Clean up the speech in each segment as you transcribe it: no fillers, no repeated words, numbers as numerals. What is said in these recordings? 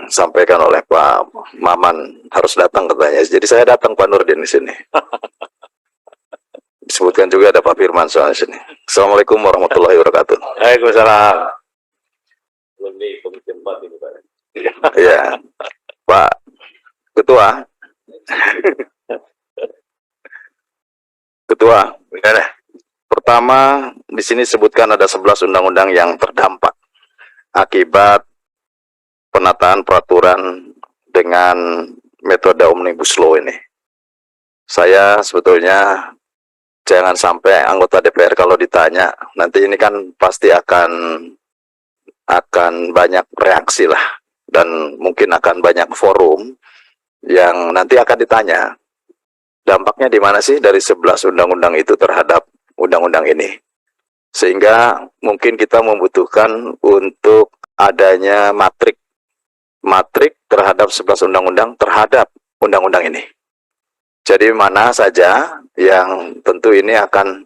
disampaikan oleh Pak Maman harus datang katanya. Jadi saya datang Pak Nurdin di sini. Disebutkan juga ada Pak Firman soal sini. Assalamualaikum warahmatullahi wabarakatuh. Waalaikumsalam. Belum di Komisi 4 ini, Pak. Iya, Pak Ketua. Ketua, pertama di sini sebutkan ada 11 undang-undang yang terdampak akibat penataan peraturan dengan metode omnibus law ini. Saya sebetulnya jangan sampai anggota DPR kalau ditanya, nanti ini kan pasti akan banyak reaksi lah, dan mungkin akan banyak forum yang nanti akan ditanya, dampaknya di mana sih dari 11 undang-undang itu terhadap undang-undang ini. Sehingga mungkin kita membutuhkan untuk adanya matrik terhadap 11 undang-undang terhadap undang-undang ini. Jadi mana saja yang tentu ini akan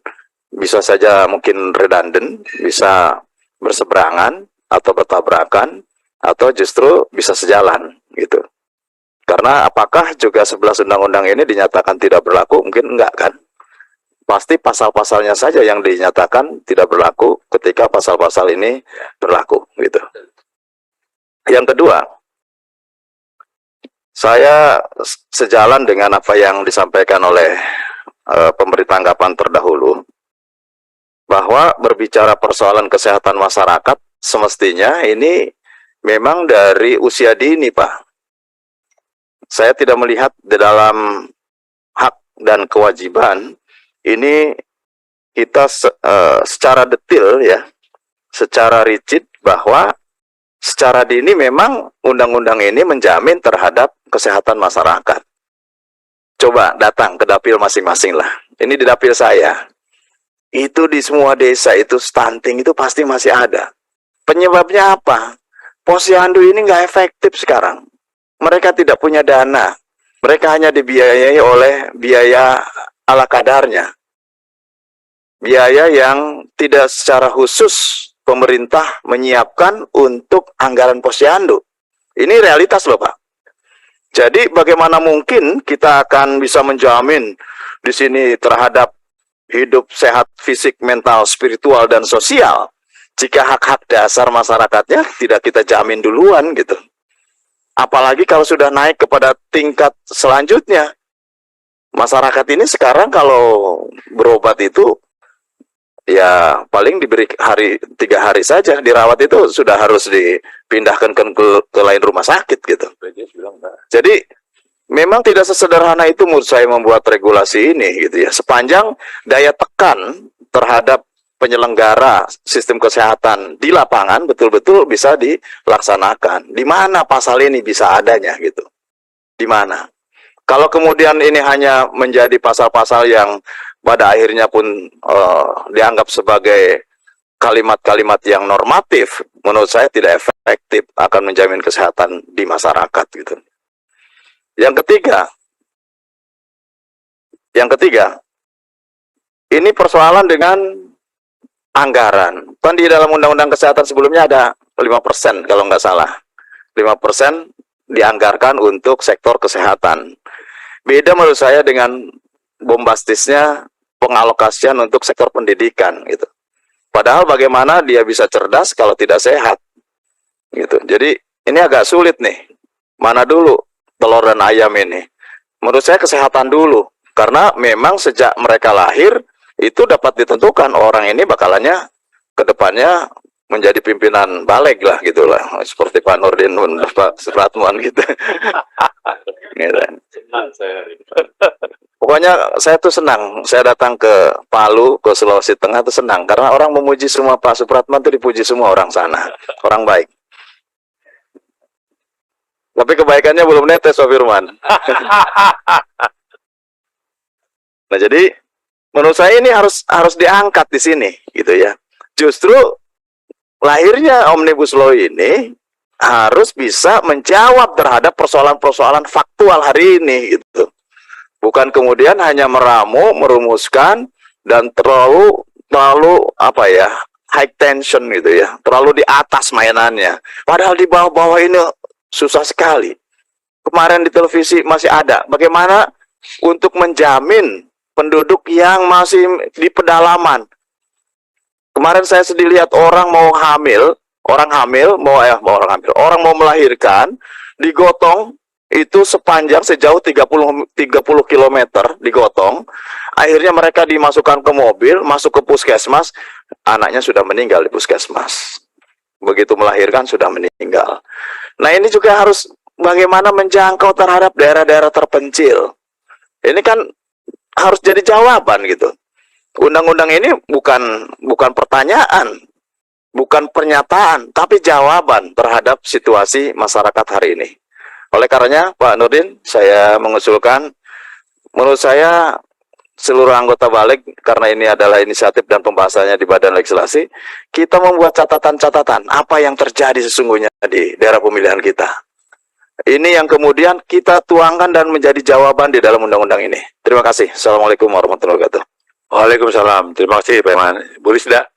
bisa saja mungkin redundant, bisa berseberangan atau bertabrakan, atau justru bisa sejalan gitu. Karena apakah juga 11 undang-undang ini dinyatakan tidak berlaku? Mungkin enggak kan? Pasti pasal-pasalnya saja yang dinyatakan tidak berlaku ketika pasal-pasal ini berlaku gitu. Yang kedua, saya sejalan dengan apa yang disampaikan oleh pemberi tanggapan terdahulu, bahwa berbicara persoalan kesehatan masyarakat semestinya ini memang dari usia dini, Pak. Saya tidak melihat di dalam hak dan kewajiban ini kita secara detail ya, secara rigid bahwa secara dini memang undang-undang ini menjamin terhadap kesehatan masyarakat. Coba datang ke dapil masing-masing lah. Ini di dapil saya. Itu di semua desa itu stunting itu pasti masih ada. Penyebabnya apa? Posyandu ini nggak efektif sekarang. Mereka tidak punya dana. Mereka hanya dibiayai oleh biaya ala kadarnya. Biaya yang tidak secara khusus pemerintah menyiapkan untuk anggaran posyandu. Ini realitas loh, Pak. Jadi bagaimana mungkin kita akan bisa menjamin di sini terhadap hidup sehat fisik, mental, spiritual, dan sosial jika hak-hak dasar masyarakatnya tidak kita jamin duluan gitu. Apalagi kalau sudah naik kepada tingkat selanjutnya. Masyarakat ini sekarang kalau berobat itu ya paling diberi 3 hari saja, dirawat itu sudah harus dipindahkan ke lain rumah sakit gitu. Jadi memang tidak sesederhana itu menurut saya membuat regulasi ini gitu ya. Sepanjang daya tekan terhadap penyelenggara sistem kesehatan di lapangan betul-betul bisa dilaksanakan. Di mana pasal ini bisa adanya gitu? Di mana? Kalau kemudian ini hanya menjadi pasal-pasal yang pada akhirnya pun dianggap sebagai kalimat-kalimat yang normatif, menurut saya tidak efektif akan menjamin kesehatan di masyarakat gitu. Yang ketiga, ini persoalan dengan anggaran. Kan di dalam Undang-Undang Kesehatan sebelumnya ada 5% kalau nggak salah. 5% dianggarkan untuk sektor kesehatan. Beda menurut saya dengan bombastisnya pengalokasian untuk sektor pendidikan gitu. Padahal bagaimana dia bisa cerdas kalau tidak sehat gitu. Jadi ini agak sulit nih. Mana dulu telur dan ayam ini? Menurut saya kesehatan dulu, karena memang sejak mereka lahir itu dapat ditentukan orang ini bakalannya ke depannya menjadi pimpinan balik lah gitulah, seperti Pak Nurdin, Pak Supratman gitu. Gitu. Pokoknya saya tuh senang, saya datang ke Palu, ke Sulawesi Tengah tuh senang, karena orang memuji semua Pak Supratman tuh dipuji semua orang sana, orang baik. Tapi kebaikannya belum netes, Pak Firman. Nah jadi menurut saya ini harus diangkat di sini, gitu ya. Justru lahirnya Omnibus Law ini harus bisa menjawab terhadap persoalan-persoalan faktual hari ini, gitu. Bukan kemudian hanya meramu, merumuskan dan terlalu apa ya, high tension gitu ya, terlalu di atas mainannya. Padahal di bawah-bawah ini susah sekali. Kemarin di televisi masih ada. Bagaimana untuk menjamin penduduk yang masih di pedalaman? Kemarin saya sedih lihat orang mau hamil, orang mau melahirkan, digotong itu sepanjang sejauh 30 km digotong. Akhirnya mereka dimasukkan ke mobil, masuk ke puskesmas, anaknya sudah meninggal di puskesmas. Begitu melahirkan sudah meninggal. Nah, ini juga harus bagaimana menjangkau terhadap daerah-daerah terpencil. Ini kan harus jadi jawaban gitu. Undang-undang ini bukan pertanyaan, bukan pernyataan, tapi jawaban terhadap situasi masyarakat hari ini. Oleh karenanya, Pak Nurdin, saya mengusulkan, menurut saya seluruh anggota balik, karena ini adalah inisiatif dan pembahasannya di Badan Legislasi, kita membuat catatan-catatan apa yang terjadi sesungguhnya di daerah pemilihan kita. Ini yang kemudian kita tuangkan dan menjadi jawaban di dalam undang-undang ini. Terima kasih. Assalamualaikum warahmatullahi wabarakatuh. Waalaikumsalam. Terima kasih Pak Iman. Bu Lisda.